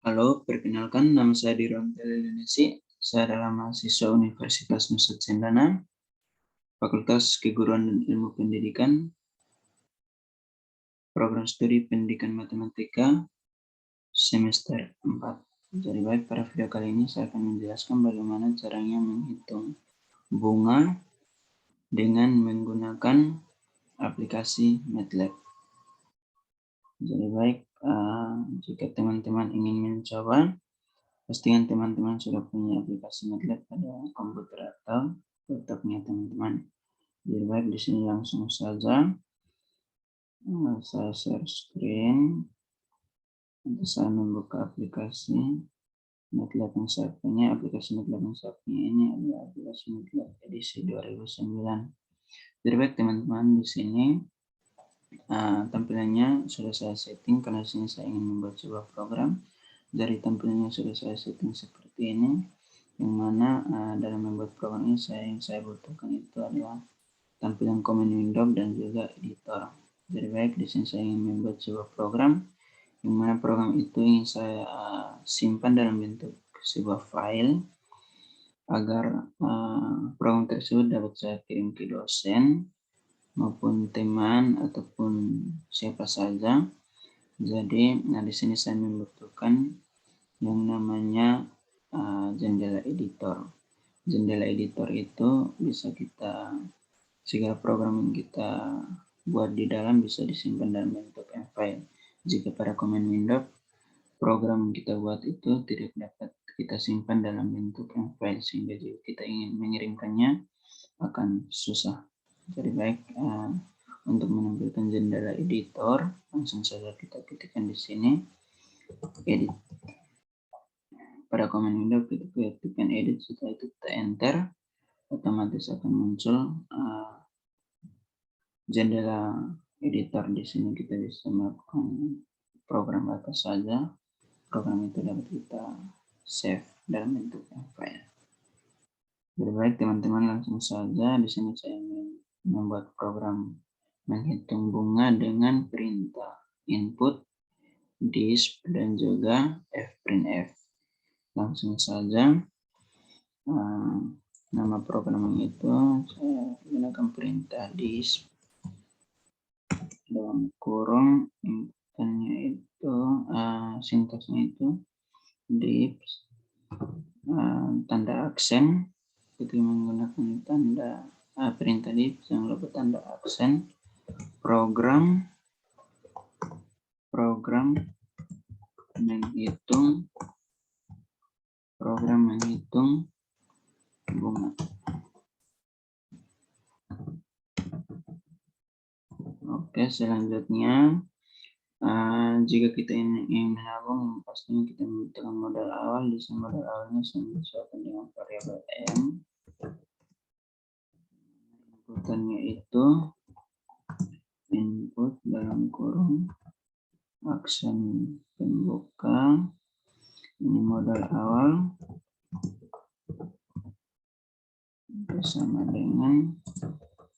Halo, perkenalkan nama saya Diron Telenesi. Saya adalah mahasiswa Universitas Nusa Cendana, Fakultas Keguruan dan Ilmu Pendidikan, Program Studi Pendidikan Matematika, semester 4. Jadi baik, pada video kali ini saya akan menjelaskan bagaimana caranya menghitung bunga dengan menggunakan aplikasi MATLAB. Jadi baik, jika teman-teman ingin mencoba, pastikan teman-teman sudah punya aplikasi MATLAB pada komputer atau laptopnya teman-teman. Jadi baik, di sini langsung saja saya share screen. Nanti saya membuka aplikasi MATLAB yang saya punya. Aplikasi MATLAB yang saya punya ini adalah aplikasi MATLAB edisi 2009. Jadi baik teman-teman, di sini tampilannya sudah saya setting karena di sini saya ingin membuat sebuah program. Dari tampilannya sudah saya setting seperti ini, yang mana dalam membuat program ini yang saya butuhkan itu adalah tampilan command window dan juga editor. Jadi baik, di sini saya ingin membuat sebuah program, yang mana program itu ingin saya simpan dalam bentuk sebuah file agar program tersebut dapat saya kirim ke dosen maupun teman ataupun siapa saja. Jadi, di sini saya membutuhkan yang namanya jendela editor. Jendela editor itu bisa segala program yang kita buat di dalam bisa disimpan dalam bentuk file. Jika pada command window, program yang kita buat itu tidak dapat kita simpan dalam bentuk file, sehingga jika kita ingin mengirimkannya akan susah. Jadi baik, untuk menampilkan jendela editor, langsung saja kita ketikkan di sini edit. Pada command window kita ketikkan edit, setelah itu kita enter, otomatis akan muncul jendela editor. Di sini kita bisa melakukan program apa saja. Program itu dapat kita save dalam bentuk file. Jadi baik teman-teman, langsung saja di sini saya membuat program menghitung bunga dengan perintah input, disp, dan juga fprintf. Langsung saja, nama program itu saya gunakan perintah disp dalam kurung, inputnya itu sintaksnya itu disp tanda aksen. Ketika menggunakan tanda perintah disp, jangan lupa tanda aksen. Program menghitung bunga. Oke, selanjutnya jika kita ingin menabung, pastinya kita membutuhkan modal awal. Di sini modal awalnya saya menyesuaikan dengan variabel m. Inputannya itu input dalam kurung aksen pembuka, ini modal awal bersama dengan,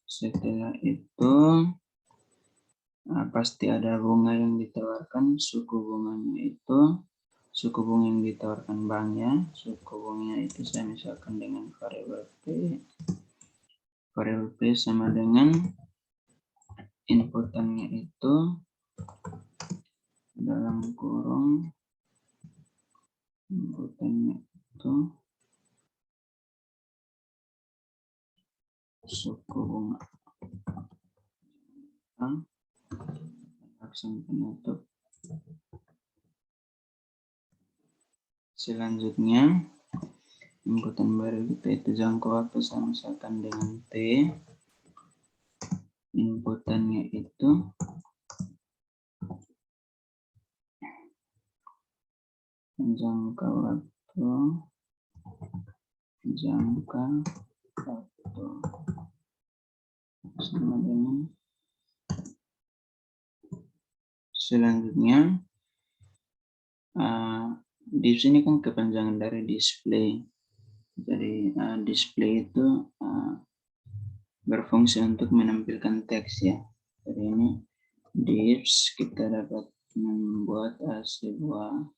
setelah itu pasti ada bunga yang ditawarkan. Suku bunganya itu suku bunga yang ditawarkan banknya. Suku bunganya itu saya misalkan dengan variabel p. Variabel p sama dengan inputannya itu dalam kurung inputannya itu suku bunga aksen penutup. Selanjutnya inputan baru kita itu jangka waktu saya misalkan dengan t. Inputannya itu jangka waktu sama dengan, selanjutnya di sini kan kepanjangan dari display. Jadi display itu berfungsi untuk menampilkan teks ya. Jadi ini disp kita dapat membuat sebuah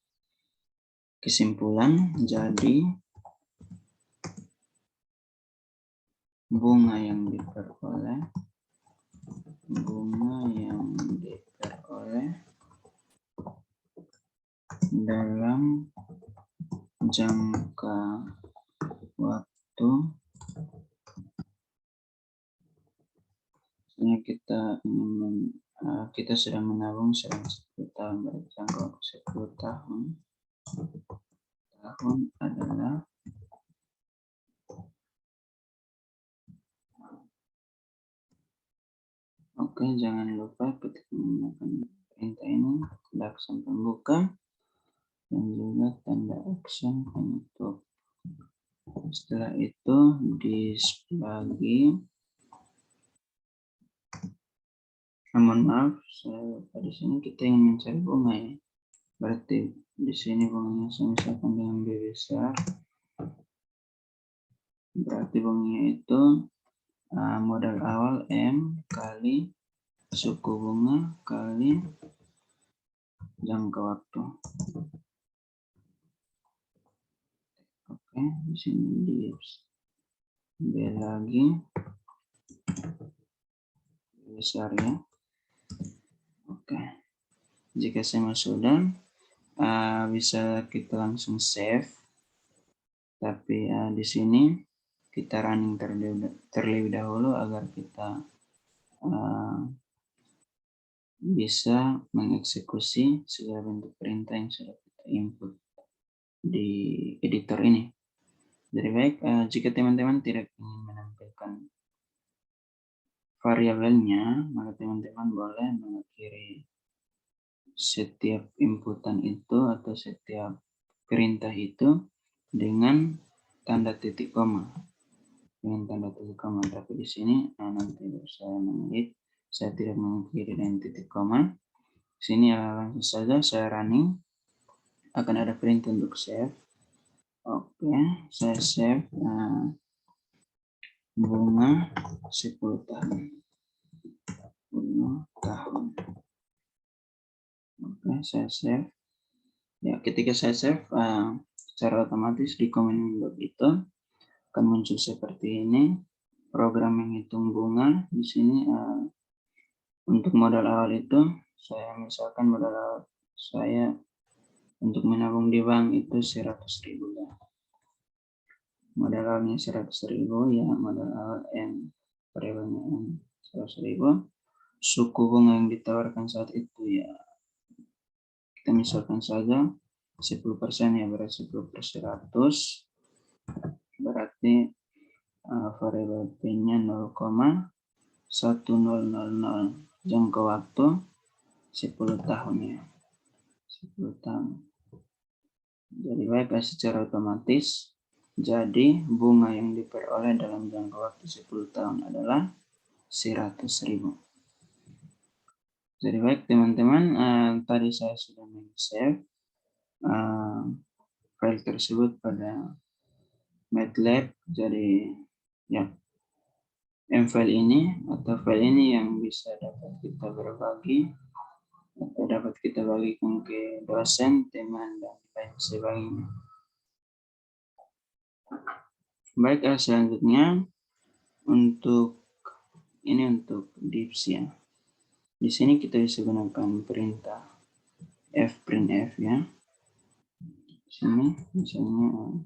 Kesimpulan, jadi bunga yang diperoleh dalam jangka waktu kita sedang menabung selama 10 tahun, berjangka waktu 10 tahun adalah oke, jangan lupa ketika menggunakan perintah ini langsung pembuka dan juga tanda action penutup. Setelah itu display. Mohon maaf, saya lupa di sini kita ingin mencari bunga ya. Berarti di sini bunganya saya misalkan dengan B besar. Berarti bunganya itu modal awal M kali suku bunga kali jangka waktu. Oke, di sini di B lagi besar ya. Oke, jika semua sudah bisa kita langsung save. Tapi di sini kita running terlebih dahulu agar kita bisa mengeksekusi segala bentuk perintah yang sudah kita input di editor ini. Jadi baik, jika teman-teman tidak ingin menampilkan variabelnya, maka teman-teman boleh mengakhiri setiap inputan itu atau setiap perintah itu dengan tanda titik koma. Tapi di sini nanti saya mengedit, saya tidak mengakhiri dengan titik koma. Di sini langsung saja saya running, akan ada perintah untuk save. Oke, saya save bunga 10 tahun. 10 tahun. Oke, saya save. Ya, ketika saya save, secara otomatis di command window itu akan muncul seperti ini. Program menghitung bunga di sini untuk modal awal itu saya misalkan modal awal saya untuk menabung di bank itu 100.000 ya. Modal awalnya 100.000 ya, modal awal M, variabelnya M 100.000. Suku bunga yang ditawarkan saat itu ya kita misalkan saja 10% ya, berarti 10/100 berarti variabel P-nya 0,1000, jangka waktu 10 tahun ya. 10 tahun. Jadi baik, secara otomatis jadi bunga yang diperoleh dalam jangka waktu 10 tahun adalah 100.000. Jadi baik teman-teman, tadi saya sudah men-save file tersebut pada MATLAB. Jadi ya, file ini atau file ini yang bisa dapat kita berbagi atau dapat kita bagikan ke dosen, teman, dan lain sebagainya. Baik, selanjutnya untuk dips ya. Di sini kita bisa gunakan perintah fprintf ya. Di sini misalnya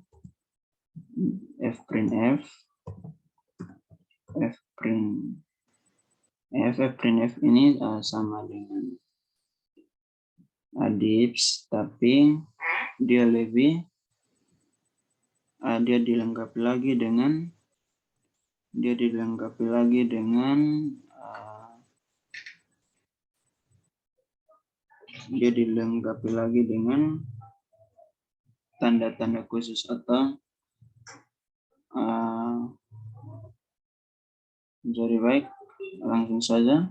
fprintf ini sama dengan dips, tapi dia dilengkapi lagi dengan tanda-tanda khusus atau jadi baik, langsung saja.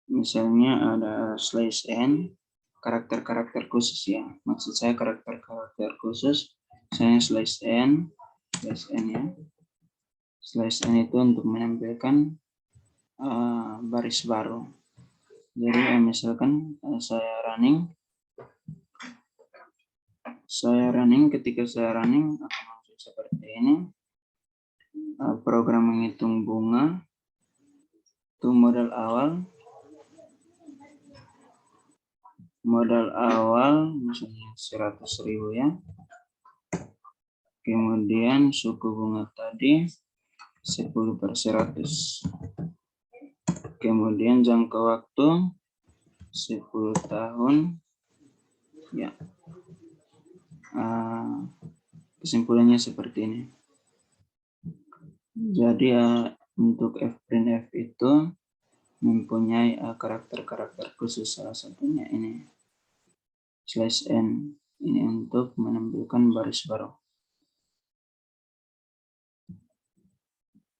Misalnya ada /n, karakter-karakter khusus ya. Maksud saya karakter-karakter khusus, misalnya /n ya. /n itu untuk menampilkan baris baru. Jadi misalkan saya running, ketika saya running akan langsung seperti ini. Program menghitung bunga itu modal awal misalnya 100.000 ya. Kemudian suku bunga tadi 10/100. Kemudian jangka waktu 10 tahun ya. Kesimpulannya seperti ini. Jadi untuk fprintf itu mempunyai karakter-karakter khusus, salah satunya ini /n, ini untuk menampilkan baris baru.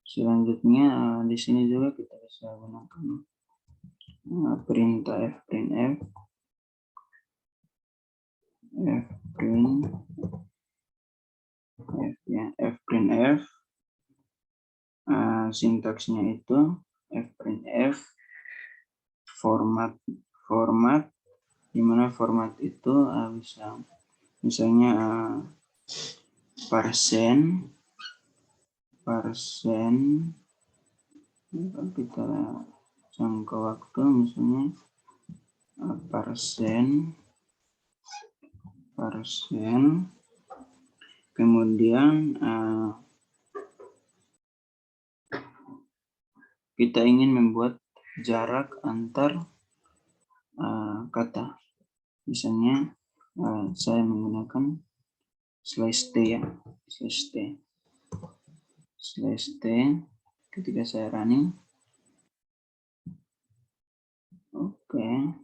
Selanjutnya di sini juga kita bisa gunakan perintah fprintf, fprintf sintaksnya itu fprintf format, di mana format itu bisa misalnya persen kita jangka waktu misalnya persen, kemudian kita ingin membuat jarak antar kata, misalnya saya menggunakan /t ya, /t ketika saya running. Oke,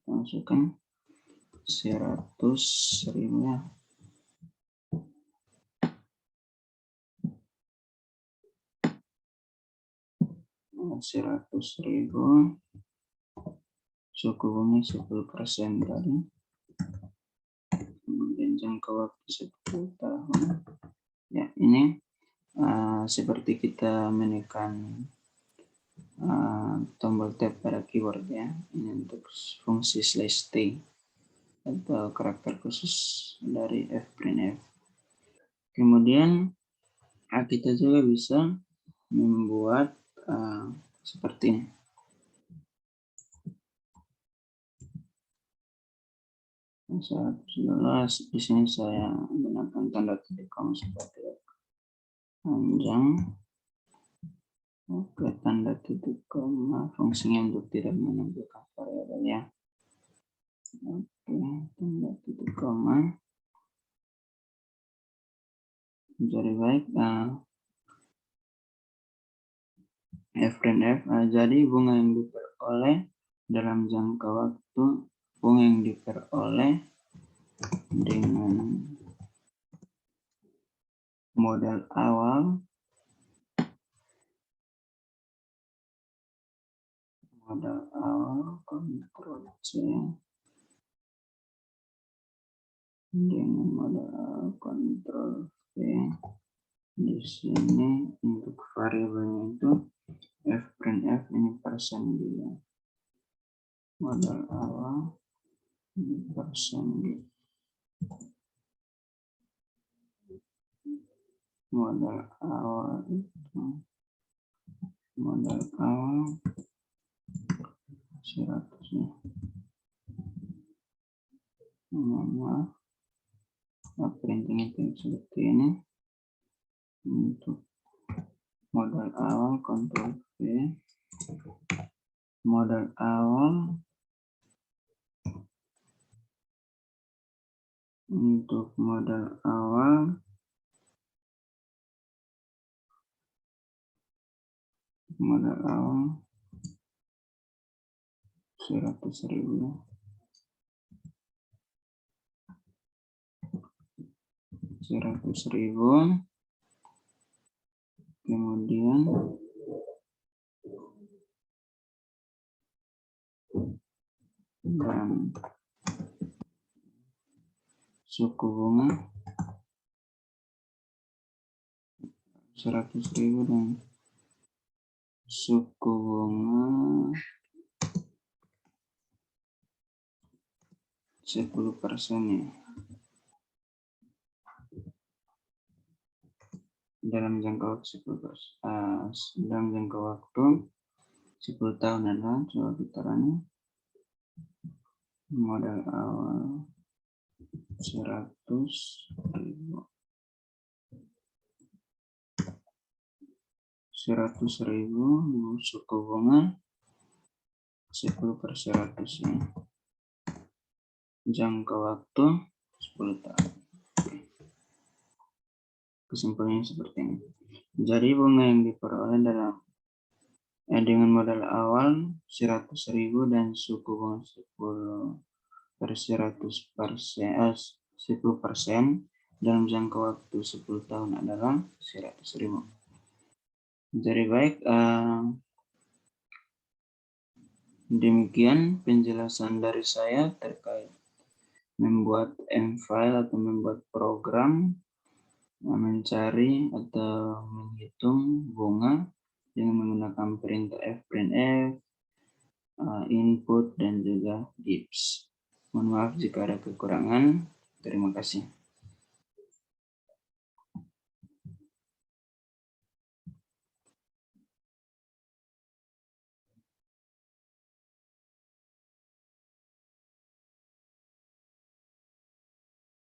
masukkan 100.000 ya. $100.000, suku bunga 10% tadi, kemudian jangka waktu 10 tahun ya. Ini seperti kita menekan tombol tab pada keyboard ya. Ini untuk fungsi /t atau karakter khusus dari fprintf. Kemudian kita juga bisa membuat seperti ini. Jelas di sini saya gunakan tanda titik koma seperti panjang. Oke, tanda titik koma fungsinya untuk tidak menampilkan variabel ya. Oke, tanda titik koma. Jadi baik, fprintf jadi bunga yang diperoleh dalam jangka waktu, bunga yang diperoleh dengan modal awal Ctrl C dengan modal awal Ctrl V. Di sini untuk variabelnya itu fprintf ini persen dia, modal awal persen dia, modal awal itu modal awal 100 ya. Printing itu seperti ini. Untuk modal awal Ctrl V, modal awal untuk modal awal modal awal 100.000 100.000. Kemudian dan suku bunga 100.000 dan suku bunga 10% ya. dalam jangka waktu 10 tahun adalah, coba kita running. Modal awal 100.000. 100.000 suku bunga 10/100 ya. Jangka waktu 10 tahun. Kesimpulannya seperti ini. Jadi bunga yang diperoleh dengan modal awal 100.000 dan suku bunga 10% dalam jangka waktu 10 tahun adalah 100.000. Jadi baik, demikian penjelasan dari saya terkait membuat M-file atau membuat program mencari atau menghitung bunga dengan menggunakan perintah fprintf, input, dan juga dips. Mohon maaf jika ada kekurangan. Terima kasih.